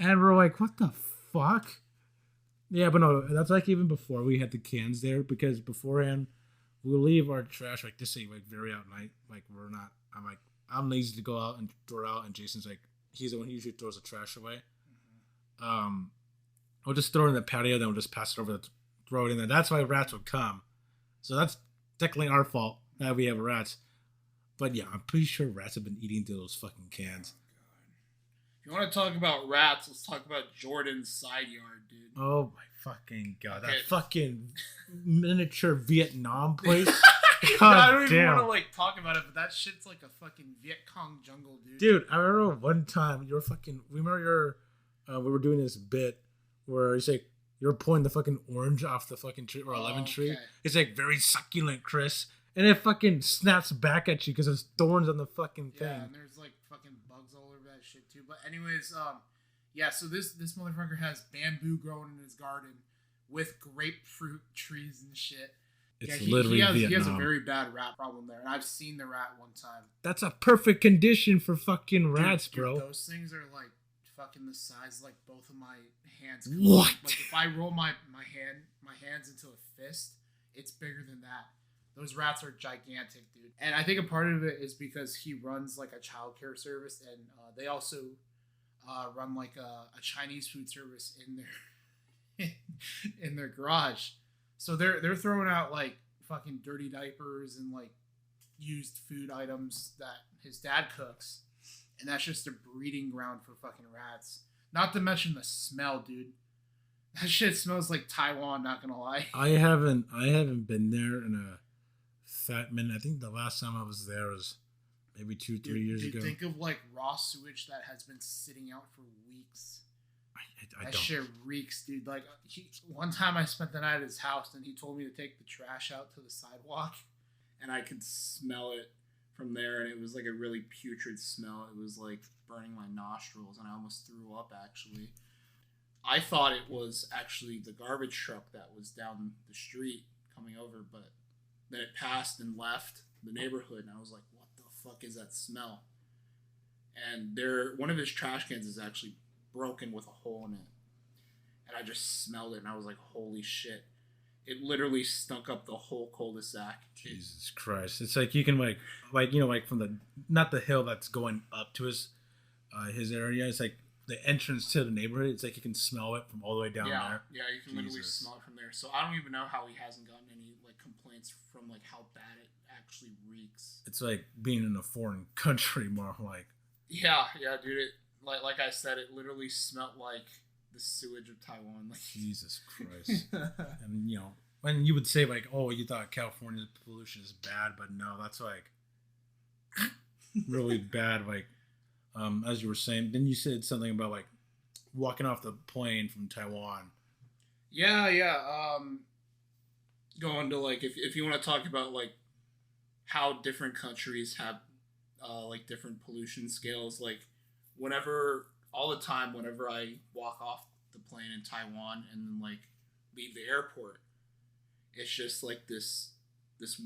And we're like, what the fuck? Yeah, but no, that's like even before we had the cans there, because beforehand we'll leave our trash like this, like very out night. Like I'm lazy to go out and throw it out, and Jason's like he's the one who usually throws the trash away. We'll just throw it in the patio, then we'll just pass it over, throw it in there. That's why rats would come. So that's technically our fault that we have rats. But yeah, I'm pretty sure rats have been eating through those fucking cans. If you want to talk about rats, let's talk about Jordan's side yard, dude. Oh my fucking god. Okay. That fucking miniature Vietnam place. God, I don't even want to like talk about it, but that shit's like a fucking Viet Cong jungle, dude. Dude, I remember one time we were doing this bit where it's like you're pulling the fucking orange off the fucking tree or lemon tree. It's like very succulent, Chris. And it fucking snaps back at you because there's thorns on the fucking thing. Yeah, and there's like fucking bugs all over that shit too. But anyways, yeah, so this motherfucker has bamboo growing in his garden with grapefruit trees and shit. It's literally Vietnam. He has a very bad rat problem there, and I've seen the rat one time. That's a perfect condition for fucking rats, bro. Dude, those things are like fucking the size like both of my hands. What? Like if I roll my hands into a fist, it's bigger than that. Those rats are gigantic, dude. And I think a part of it is because he runs like a childcare service, and they also run like a Chinese food service in their garage. So they're throwing out like fucking dirty diapers and like used food items that his dad cooks, and that's just a breeding ground for fucking rats. Not to mention the smell, dude. That shit smells like Taiwan. Not gonna lie. I haven't been there in a fat minute. I think the last time I was there was maybe 2-3 years ago. Think of like raw sewage that has been sitting out for weeks. That shit reeks, dude. Like one time I spent the night at his house, and he told me to take the trash out to the sidewalk, and I could smell it from there, and it was like a really putrid smell. It was like burning my nostrils, and I almost threw up. Actually, I thought it was actually the garbage truck that was down the street coming over, but then it passed and left the neighborhood, and I was like, "What the fuck is that smell?" And one of his trash cans is actually broken with a hole in it, and I just smelled it, and I was like, "Holy shit!" It literally stunk up the whole cul-de-sac. Jesus Christ! It's like you can like like from the not the hill that's going up to his area. It's like the entrance to the neighborhood. It's like you can smell it from all the way down there. Yeah, you can literally smell it from there. So I don't even know how he hasn't gotten any like complaints from like how bad it actually reeks. It's like being in a foreign country, more like. Yeah, dude. It like I said, it literally smelled like the sewage of Taiwan. Like Jesus Christ. And when you would say like, oh, you thought California's pollution is bad, but no, that's like really bad. Like, as you were saying, then you said something about like walking off the plane from Taiwan. Yeah. Going to like if you want to talk about like how different countries have like different pollution scales, like all the time whenever I walk off the plane in Taiwan and then like leave the airport, it's just like this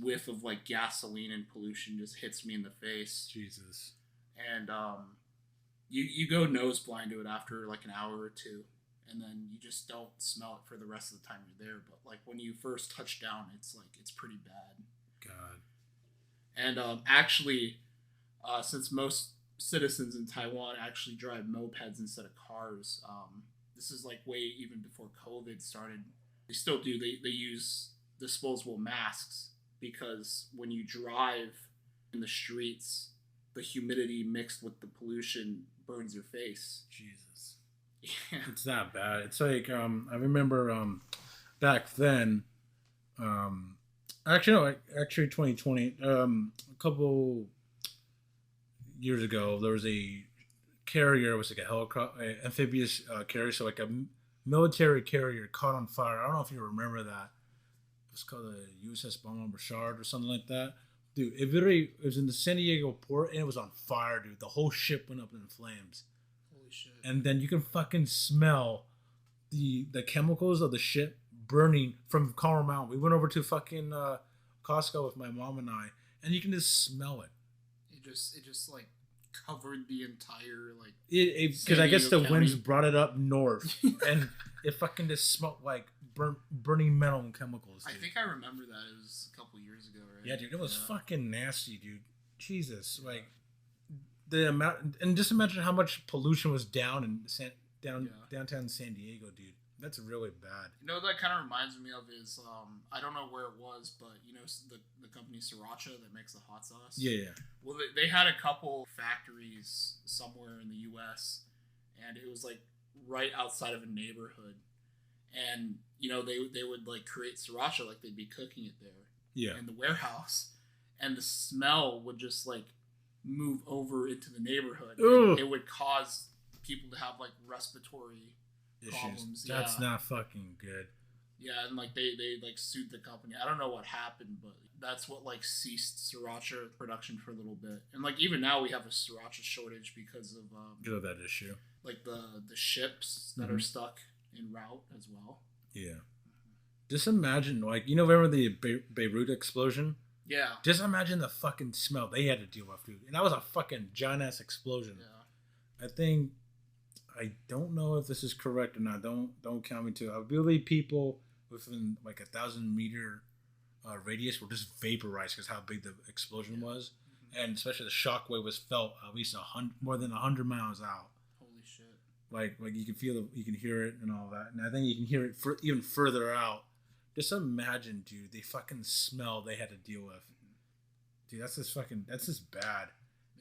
whiff of like gasoline and pollution just hits me in the face. Jesus. And you go nose blind to it after like an hour or two, and then you just don't smell it for the rest of the time you're there. But like when you first touch down, it's pretty bad. God. And actually, since most citizens in Taiwan actually drive mopeds instead of cars, this is like way even before COVID started. They still do. They use disposable masks because when you drive in the streets, the humidity mixed with the pollution burns your face. Jesus. Yeah. It's that bad. It's like I remember back then. Actually 2020. A couple years ago, there was a carrier. It was like a helicopter, amphibious carrier. So like a military carrier caught on fire. I don't know if you remember that. It was called the USS Bonhomme Richard or something like that. Dude, it was in the San Diego port and it was on fire, dude. The whole ship went up in flames. Holy shit. And then you can fucking smell the chemicals of the ship burning from Colorado Mountain. We went over to fucking Costco with my mom and I, and you can just smell it. It just like covered the entire like. Because I guess the winds brought it up north, and it fucking just smelled like burning metal and chemicals. Dude. I think I remember that. It was a couple years ago, right? Yeah, dude, it was fucking nasty, dude. Jesus, like the amount, and just imagine how much pollution was down in downtown San Diego, dude. That's really bad. You know, that kind of reminds me of is I don't know where it was, but you know the company Sriracha that makes the hot sauce. Yeah. Well, they had a couple factories somewhere in the U.S. and it was like right outside of a neighborhood, and you know they would like create Sriracha like they'd be cooking it there. Yeah. In the warehouse, and the smell would just like move over into the neighborhood. It would cause people to have like respiratory problems. That's not fucking good. Yeah, and like they like sued the company. I don't know what happened, but that's what like ceased Sriracha production for a little bit. And like even now we have a Sriracha shortage because of that issue. Like the ships that are stuck en route as well. Yeah. Just imagine, like, remember the Beirut explosion? Yeah. Just imagine the fucking smell they had to deal with, dude. And that was a fucking giant ass explosion. Yeah. I don't know if this is correct or not. Don't count me to it. I believe people within like 1,000-meter radius were just vaporized because how big the explosion was, and especially the shock wave was felt at least more than 100 miles out. Holy shit! Like you can feel it, you can hear it, and all that. And I think you can hear it even further out. Just imagine, dude, the fucking smell they had to deal with. Dude, that's just bad.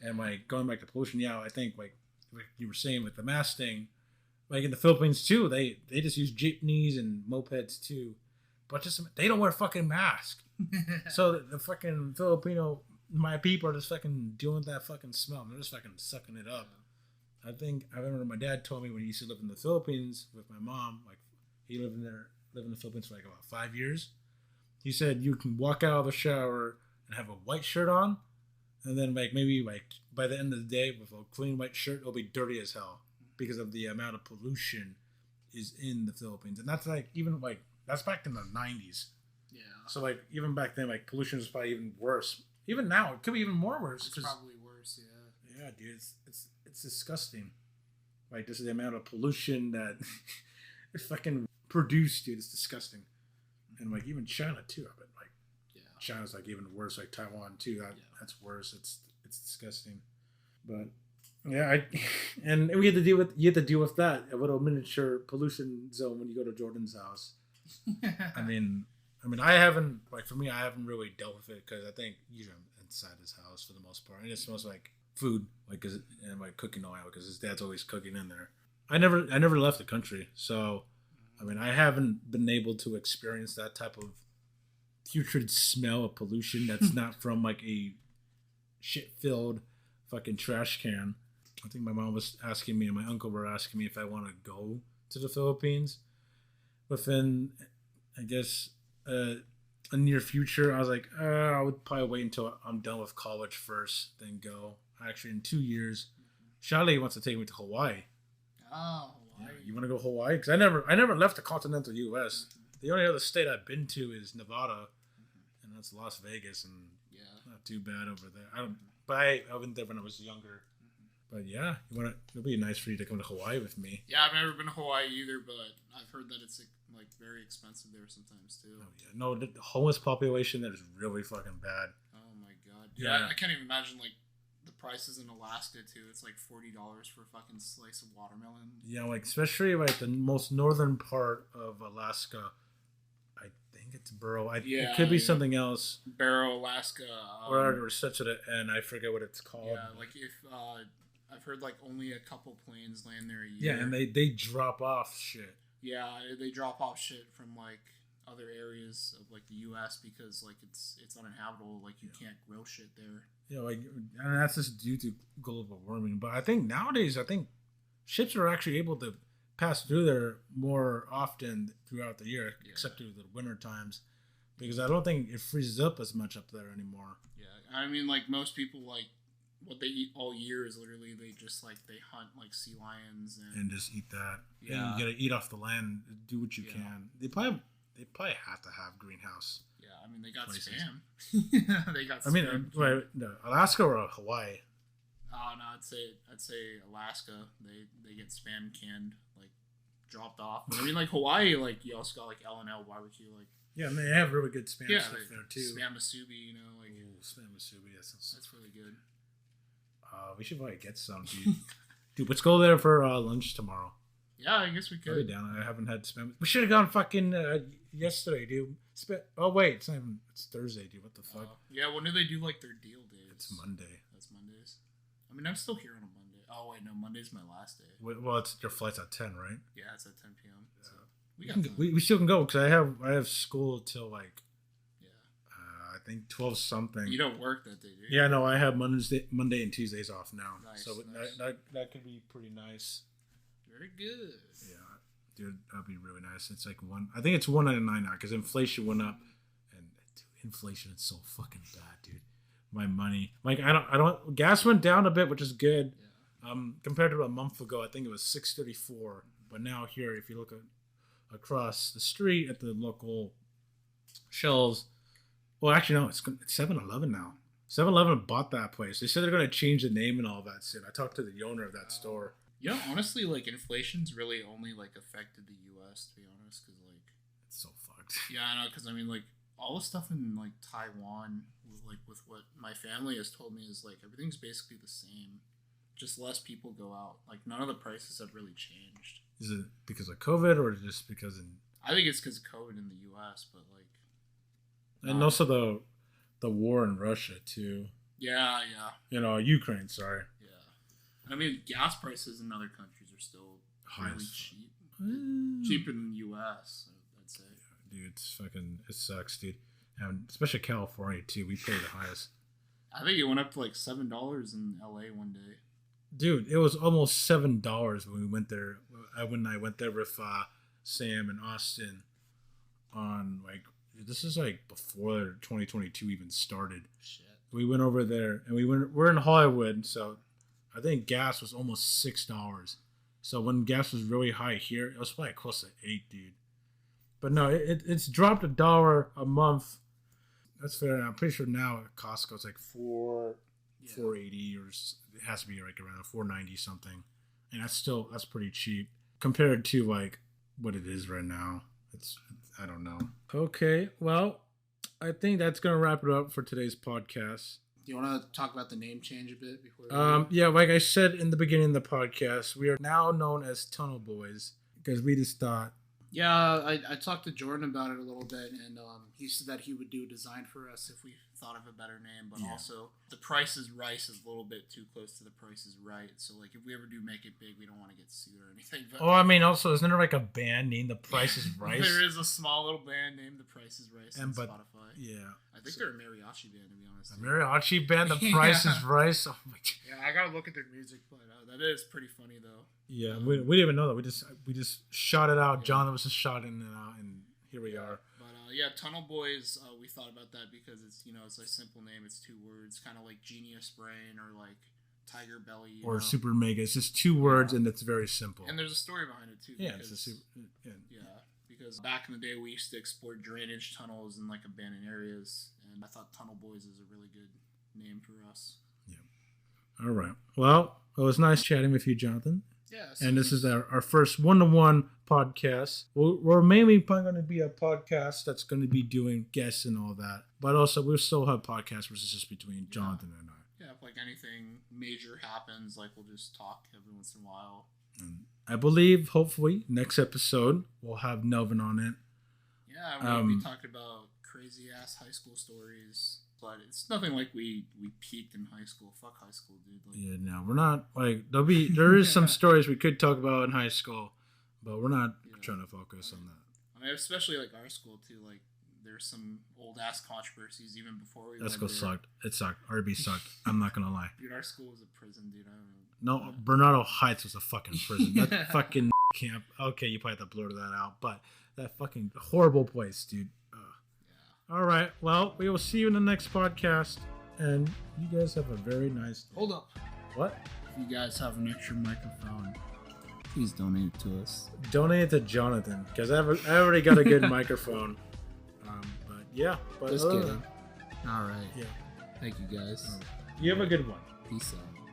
And like going back to pollution, yeah, I think like you were saying with the mask thing, like in the Philippines too, they just use jeepneys and mopeds too, but just they don't wear fucking masks. So the fucking Filipino, my people are just fucking dealing with that fucking smell. They're just fucking sucking it up. I remember my dad told me when he used to live in the Philippines with my mom, like he lived in the Philippines for like about 5 years. He said you can walk out of the shower and have a white shirt on, and then like maybe like by the end of the day with a clean white shirt, it'll be dirty as hell because of the amount of pollution is in the Philippines, and that's like even like that's back in the 90s. Yeah. So like even back then, like pollution is probably even worse. Even now, it could be even more worse. It's probably worse. Yeah. Yeah, dude, it's disgusting. Like this is the amount of pollution that it's fucking produced, dude. It's disgusting. And like even China too. I bet like China's like even worse. Like Taiwan too. That's worse. It's disgusting. But yeah, and we had to deal with that a little miniature pollution zone when you go to Jordan's house. I mean, I haven't like for me, I haven't really dealt with it because I think you're inside his house for the most part, and it smells like food, like and like cooking oil because his dad's always cooking in there. I never left the country, so I mean, I haven't been able to experience that type of putrid smell of pollution that's not from like a shit-filled fucking trash can. I think my mom was asking me and my uncle were asking me if I want to go to the Philippines within, I guess, a near future. I was like, I would probably wait until I'm done with college first, then go. Actually, in 2 years, Charlie wants to take me to Hawaii. Oh, Hawaii. Yeah, you want to go Hawaii? Because I never left the continental U.S. The only other state I've been to is Nevada, and that's Las Vegas, and not too bad over there. But I went there when I was younger. But yeah, it'll be nice for you to come to Hawaii with me. Yeah, I've never been to Hawaii either, but I've heard that it's like very expensive there sometimes too. Oh yeah, no, the homeless population there is really fucking bad. Oh my god. Yeah, I can't even imagine like the prices in Alaska too. It's like $40 for a fucking slice of watermelon. Yeah, like especially like the most northern part of Alaska. I think it's Burrow. It could be something else. Barrow, Alaska. Or such a, and I forget what it's called. Yeah, like if I've heard like only a couple planes land there a year. Yeah, and they drop off shit. Yeah, they drop off shit from like other areas of like the U.S. because like it's uninhabitable. Like you can't grow shit there. Yeah, like and that's just due to global warming. But I think nowadays, ships are actually able to pass through there more often throughout the year, except through the winter times, because I don't think it freezes up as much up there anymore. Yeah, I mean, like most people, like what they eat all year is literally they just like they hunt like sea lions and just eat that. Yeah, and you gotta eat off the land, do what you can. They probably have to have greenhouse. Yeah, I mean they got places. Spam. They got. I mean, Alaska or Hawaii. Oh no, I'd say Alaska. They get Spam canned, like dropped off. But I mean, like Hawaii, like you also got like L&L barbecue, like. Yeah, and they have really good Spam stuff there too. Spam musubi, you know, like. Ooh, Spam musubi, that's really good. We should probably get some, dude. Dude, let's go there for lunch tomorrow. Yeah, I guess we could. I'll be down. I haven't had Spam. We should have gone fucking yesterday, dude. Oh wait, it's Thursday, dude. What the fuck? Yeah, when do they do like their deal days? It's Monday. That's Mondays. I mean, I'm still here on a Monday. Oh wait, no, Monday's my last day. Well, it's your flight's at 10, right? Yeah, it's at 10 p.m. Yeah. So we still can go because I have school till like I think 12 something. You don't work that day, do you? Yeah, no, I have Monday and Tuesdays off now. Nice, so nice. That could be pretty nice. Very good. Yeah, dude, that'd be really nice. It's like I think it's $1.99 now because inflation went up, and dude, inflation is so fucking bad, dude. My money, like I don't. Gas went down a bit, which is good. Yeah. Compared to a month ago, I think it was $6.34. But now here, if you look across the street at the local shelves. Well, actually, no, it's 7-Eleven now. 7-Eleven bought that place. They said they're going to change the name and all that shit. I talked to the owner of that store. You know, honestly, like, inflation's really only, like, affected the U.S., to be honest, because, like... It's so fucked. Yeah, I know, because, I mean, like, all the stuff in, like, Taiwan, with what my family has told me is, like, everything's basically the same. Just less people go out. Like, none of the prices have really changed. Is it because of COVID, or just because I think it's because of COVID in the U.S., but, like... And also the war in Russia, too. Yeah. You know, Ukraine, sorry. Yeah. I mean, gas prices in other countries are still really cheap. Cheaper than the U.S., I'd say. Yeah, dude, it sucks, dude. And especially California, too. We pay the highest. I think it went up to like $7 in L.A. one day. Dude, it was almost $7 when we went there. When I went there with Sam and Austin on, like, this is like before 2022 even started. Shit. we went over there, and we're in Hollywood, so I think gas was almost $6. So when gas was really high here, it was probably close to 8, dude. But no, it's dropped $1 a month. That's fair. I'm pretty sure now at Costco it's like $4.80 or it has to be like around $4.90 something, and that's pretty cheap compared to like what it is right now. I don't know. Okay, well, I think that's gonna wrap it up for today's podcast. Do you want to talk about the name change a bit before? Yeah, like I said in the beginning of the podcast, we are now known as Tunnel Boys because we just thought. Yeah, I talked to Jordan about it a little bit, and he said that he would do a design for us if we thought of a better name, but also the Price is Rice is a little bit too close to the Price is Right. So, like, if we ever do make it big, we don't want to get sued or anything. But, I mean, also, isn't there like a band named The Price is Rice? There is a small little band named The Price is Rice on Spotify. Yeah. I think they're a mariachi band, to be honest. A mariachi band, The Price is Rice? Oh my God. Yeah, I gotta look at their music, but that is pretty funny, though. Yeah, we didn't even know that. We just shot it out. Yeah. John was just shotting it out, and here we are. But yeah, Tunnel Boys. We thought about that because it's it's a simple name. It's 2 words, kind of like Genius Brain or like Tiger Belly or Super Mega. It's just 2 words, and it's very simple. And there's a story behind it too. Yeah, because, because back in the day we used to explore drainage tunnels in like abandoned areas, and I thought Tunnel Boys is a really good name for us. Yeah. All right. Well, it was nice chatting with you, Jonathan. Yeah, and this is our first one-to-one podcast. We're mainly probably going to be a podcast that's going to be doing guests and all that. But also, we'll still have podcasts where it's just between Jonathan and I. Yeah, if like anything major happens, like we'll just talk every once in a while. And I believe, hopefully, next episode, we'll have Nelvin on it. Yeah, we'll be talking about crazy-ass high school stories. But it's nothing like we peaked in high school. Fuck high school, dude. Like, yeah, no, we're not. Like, there is some stories we could talk about in high school, but we're not trying to focus on that. I mean, especially like our school too. Like, there's some old ass controversies even before we. That school sucked. It sucked. RB sucked. I'm not gonna lie. Dude, our school was a prison, dude. No, Bernardo Heights was a fucking prison. That fucking camp. Okay, you probably have to blur that out, but that fucking horrible place, dude. All right. Well, we will see you in the next podcast. And you guys have a very nice day. Hold up. What? If you guys have an extra microphone, please donate it to us. Donate it to Jonathan, because I already got a good microphone. But yeah. Just kidding. All right. Yeah. Thank you, guys. You have a good one. Peace out.